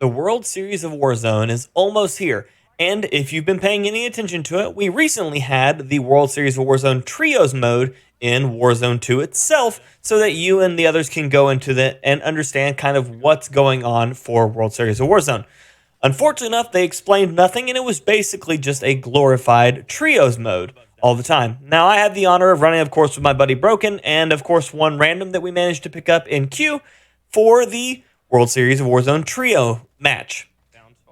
The World Series of Warzone is almost here, and if you've been paying any attention to it, we recently had the World Series of Warzone Trios mode in Warzone 2 itself, so that you and the others can go into it and understand kind of what's going on for World Series of Warzone. Unfortunately enough, they explained nothing, and it was basically just a glorified Trios mode all the time. Now, I had the honor of running, of course, with my buddy Broken, and of course, one random that we managed to pick up in queue for the World Series of Warzone Trio match.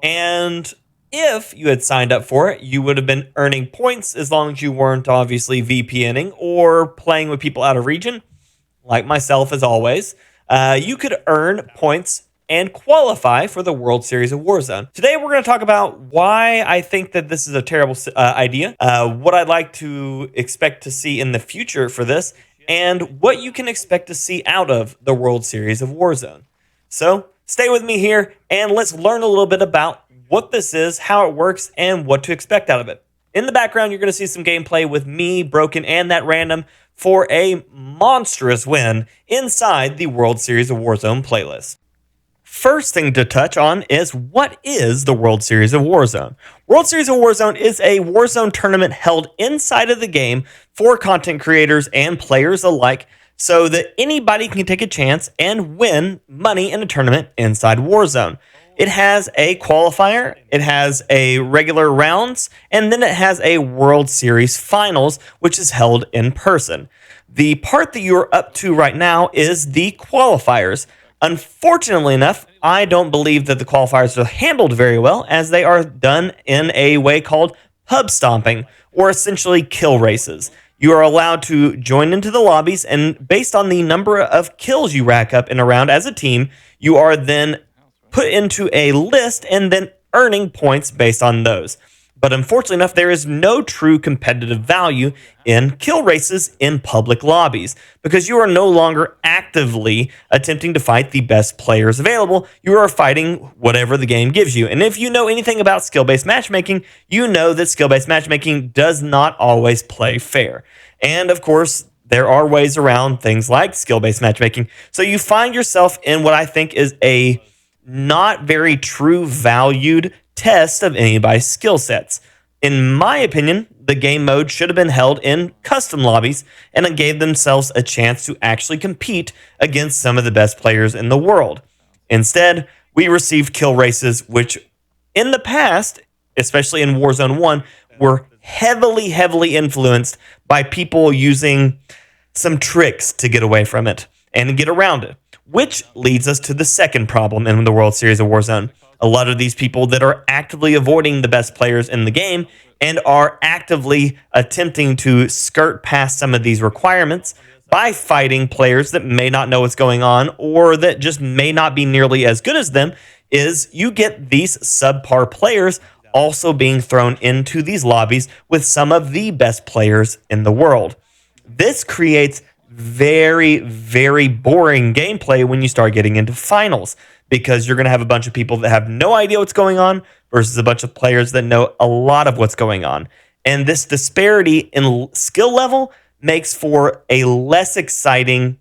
And if you had signed up for it, you would have been earning points as long as you weren't obviously VPNing or playing with people out of region, like myself as always. You could earn points and qualify for the World Series of Warzone. Today, we're going to talk about why I think that this is a terrible idea, what I'd like to expect to see in the future for this, and what you can expect to see out of the World Series of Warzone. So, stay with me here, and let's learn a little bit about what this is, how it works, and what to expect out of it. In the background, you're going to see some gameplay with me, Broken, and that random for a monstrous win inside the World Series of Warzone playlist. First thing to touch on is, what is the World Series of Warzone? World Series of Warzone is a Warzone tournament held inside of the game for content creators and players alike, so that anybody can take a chance and win money in a tournament inside Warzone. It has a qualifier, it has a regular rounds, and then it has a World Series finals, which is held in person. The part that you're up to right now is the qualifiers. Unfortunately enough, I don't believe that the qualifiers are handled very well, as they are done in a way called pub stomping, or essentially kill races. You are allowed to join into the lobbies, and based on the number of kills you rack up in a round as a team, you are then put into a list and then earning points based on those. But unfortunately enough, there is no true competitive value in kill races in public lobbies, because you are no longer actively attempting to fight the best players available. You are fighting whatever the game gives you. And if you know anything about skill-based matchmaking, you know that skill-based matchmaking does not always play fair. And of course, there are ways around things like skill-based matchmaking. So you find yourself in what I think is a not very true valued test of anybody's skill sets. In my opinion, the game mode should have been held in custom lobbies, and it gave themselves a chance to actually compete against some of the best players in the world. Instead, we received kill races, which in the past, especially in Warzone 1, were heavily influenced by people using some tricks to get away from it and get around it, which leads us to the second problem in the World Series of Warzone. A lot of these people that are actively avoiding the best players in the game and are actively attempting to skirt past some of these requirements by fighting players that may not know what's going on or that just may not be nearly as good as them, is you get these subpar players also being thrown into these lobbies with some of the best players in the world. This creates very boring gameplay when you start getting into finals, because you're going to have a bunch of people that have no idea what's going on versus a bunch of players that know a lot of what's going on. And this disparity in skill level makes for a less exciting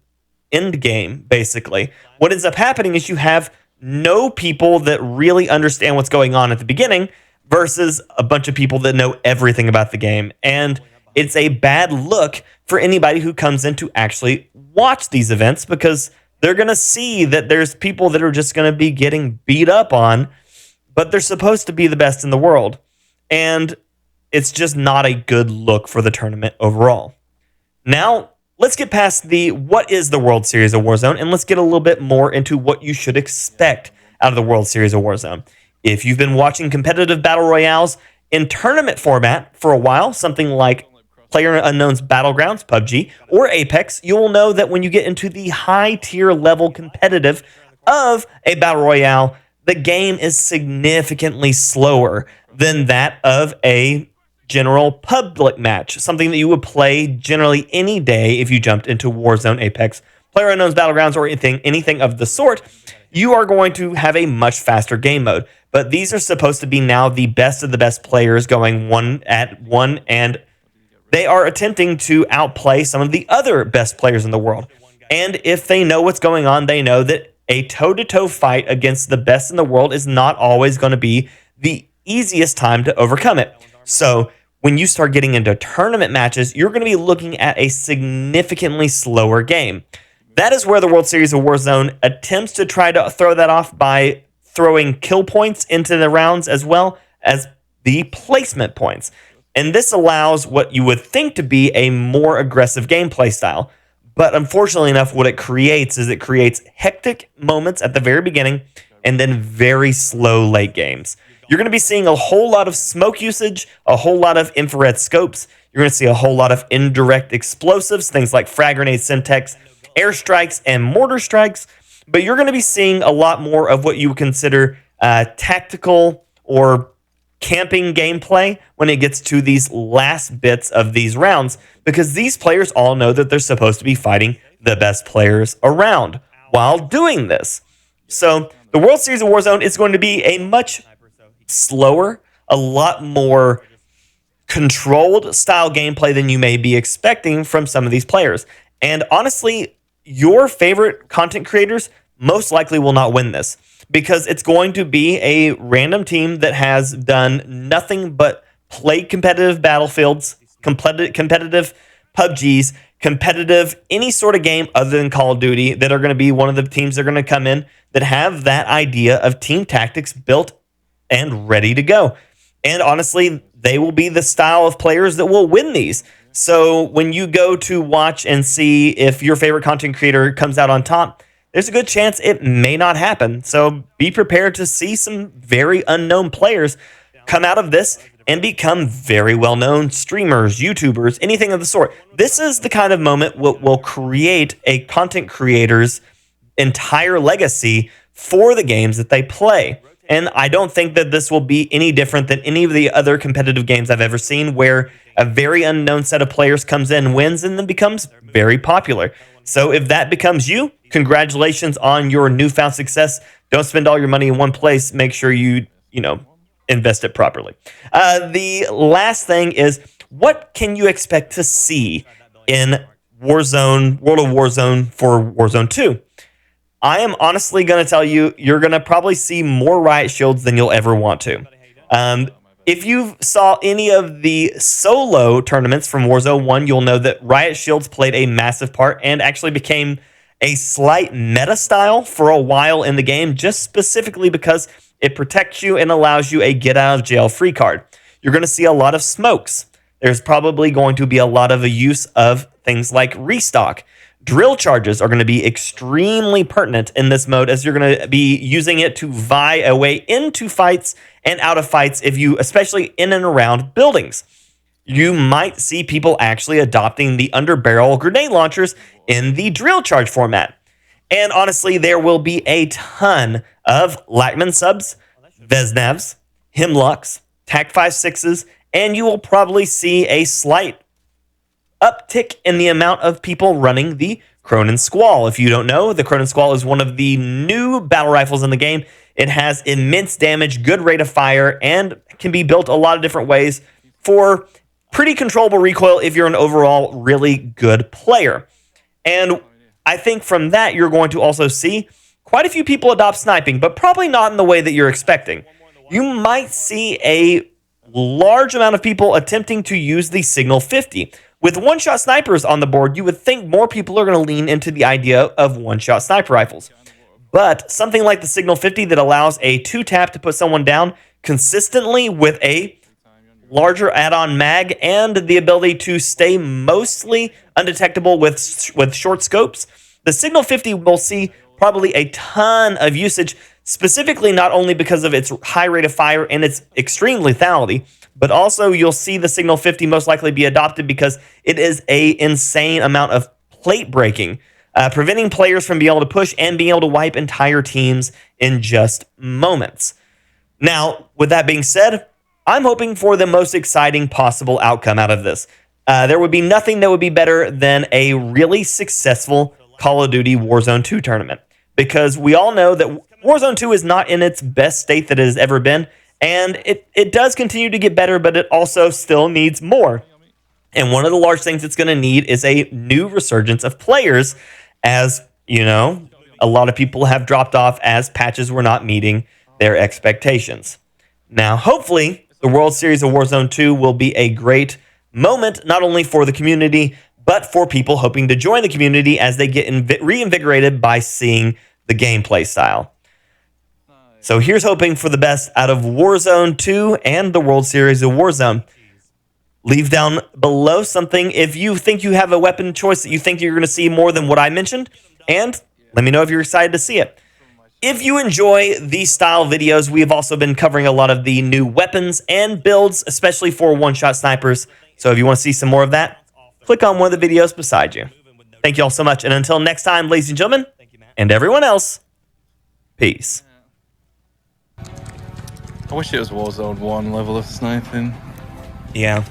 end game, basically. What ends up happening is you have no people that really understand what's going on at the beginning versus a bunch of people that know everything about the game. And it's a bad look for anybody who comes in to actually watch these events, because they're going to see that there's people that are just going to be getting beat up on, but they're supposed to be the best in the world. And it's just not a good look for the tournament overall. Now, let's get past the what is the World Series of Warzone, and let's get a little bit more into what you should expect out of the World Series of Warzone. If you've been watching competitive battle royales in tournament format for a while, something like PlayerUnknown's Battlegrounds, PUBG, or Apex, you will know that when you get into the high tier level competitive of a battle royale, the game is significantly slower than that of a general public match, something that you would play generally any day if you jumped into Warzone, Apex, PlayerUnknown's Battlegrounds, or anything of the sort. You are going to have a much faster game mode. But these are supposed to be now the best of the best players going 1-1, and they are attempting to outplay some of the other best players in the world. And if they know what's going on, they know that a toe-to-toe fight against the best in the world is not always going to be the easiest time to overcome it. So when you start getting into tournament matches, you're going to be looking at a significantly slower game. That is where the World Series of Warzone attempts to try to throw that off by throwing kill points into the rounds as well as the placement points. And this allows what you would think to be a more aggressive gameplay style. But unfortunately enough, what it creates is it creates hectic moments at the very beginning and then very slow late games. You're going to be seeing a whole lot of smoke usage, a whole lot of infrared scopes. You're going to see a whole lot of indirect explosives, things like frag grenades, Semtex, airstrikes, and mortar strikes. But you're going to be seeing a lot more of what you would consider tactical or camping gameplay when it gets to these last bits of these rounds, because these players all know that they're supposed to be fighting the best players around while doing this. So the World Series of Warzone is going to be a much slower, a lot more controlled style gameplay than you may be expecting from some of these players. And honestly, your favorite content creators most likely will not win this, because it's going to be a random team that has done nothing but play competitive Battlefields, competitive PUBGs, competitive any sort of game other than Call of Duty, that are going to be one of the teams that are going to come in that have that idea of team tactics built and ready to go. And honestly, they will be the style of players that will win these. So when you go to watch and see if your favorite content creator comes out on top, there's a good chance it may not happen. So be prepared to see some very unknown players come out of this and become very well-known streamers, YouTubers, anything of the sort. This is the kind of moment what will create a content creator's entire legacy for the games that they play. And I don't think that this will be any different than any of the other competitive games I've ever seen, where a very unknown set of players comes in, wins, and then becomes very popular. So if that becomes you, congratulations on your newfound success. Don't spend all your money in one place. Make sure you invest it properly. The last thing is, what can you expect to see in Warzone, World of Warzone for Warzone 2? I am honestly going to tell you, you're going to probably see more riot shields than you'll ever want to. If you saw any of the solo tournaments from Warzone 1, you'll know that riot shields played a massive part and actually became a slight meta style for a while in the game, just specifically because it protects you and allows you a get out of jail free card. You're going to see a lot of smokes. There's probably going to be a lot of a use of things like restock. Drill charges are going to be extremely pertinent in this mode, as you're going to be using it to vie a way into fights and out of fights, especially in and around buildings. You might see people actually adopting the underbarrel grenade launchers in the drill charge format. And honestly, there will be a ton of Lackman subs, Vesnavs, Hemlocks, TAC 5.6s, and you will probably see a slight uptick in the amount of people running the Cronin Squall. If you don't know, the Cronin Squall is one of the new battle rifles in the game. It has immense damage, good rate of fire, and can be built a lot of different ways for pretty controllable recoil if you're an overall really good player. And I think from that, you're going to also see quite a few people adopt sniping, but probably not in the way that you're expecting. You might see a large amount of people attempting to use the Signal 50. With one-shot snipers on the board, you would think more people are going to lean into the idea of one-shot sniper rifles. But something like the Signal 50 that allows a two-tap to put someone down consistently with a larger add-on mag and the ability to stay mostly undetectable with short scopes, the Signal 50 will see probably a ton of usage, specifically not only because of its high rate of fire and its extreme lethality, but also you'll see the Signal 50 most likely be adopted because it is an insane amount of plate breaking, preventing players from being able to push and being able to wipe entire teams in just moments. Now, with that being said, I'm hoping for the most exciting possible outcome out of this. There would be nothing that would be better than a really successful Call of Duty Warzone 2 tournament, because we all know that Warzone 2 is not in its best state that it has ever been, and it does continue to get better, but it also still needs more. And one of the large things it's going to need is a new resurgence of players, as, a lot of people have dropped off as patches were not meeting their expectations. Now, hopefully, the World Series of Warzone 2 will be a great moment, not only for the community, but for people hoping to join the community as they get reinvigorated by seeing the gameplay style. So here's hoping for the best out of Warzone 2 and the World Series of Warzone. Leave down below something if you think you have a weapon choice that you think you're going to see more than what I mentioned, and let me know if you're excited to see it. If you enjoy these style videos, we have also been covering a lot of the new weapons and builds, especially for one-shot snipers. So if you want to see some more of that, click on one of the videos beside you. Thank you all so much, and until next time, ladies and gentlemen, and everyone else, peace. I wish it was Warzone 1 level of sniping. Yeah.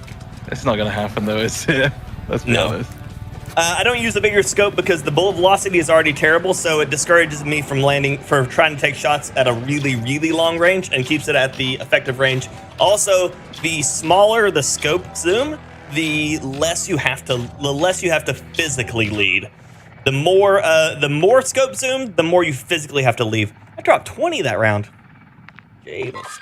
It's not going to happen though, is it? Let's be honest. I don't use a bigger scope because the bullet velocity is already terrible, so it discourages me from trying to take shots at a really, really long range and keeps it at the effective range. Also, the smaller the scope zoom, the less you have to physically lead. The more scope zoom, the more you physically have to leave. I dropped 20 that round. Jesus.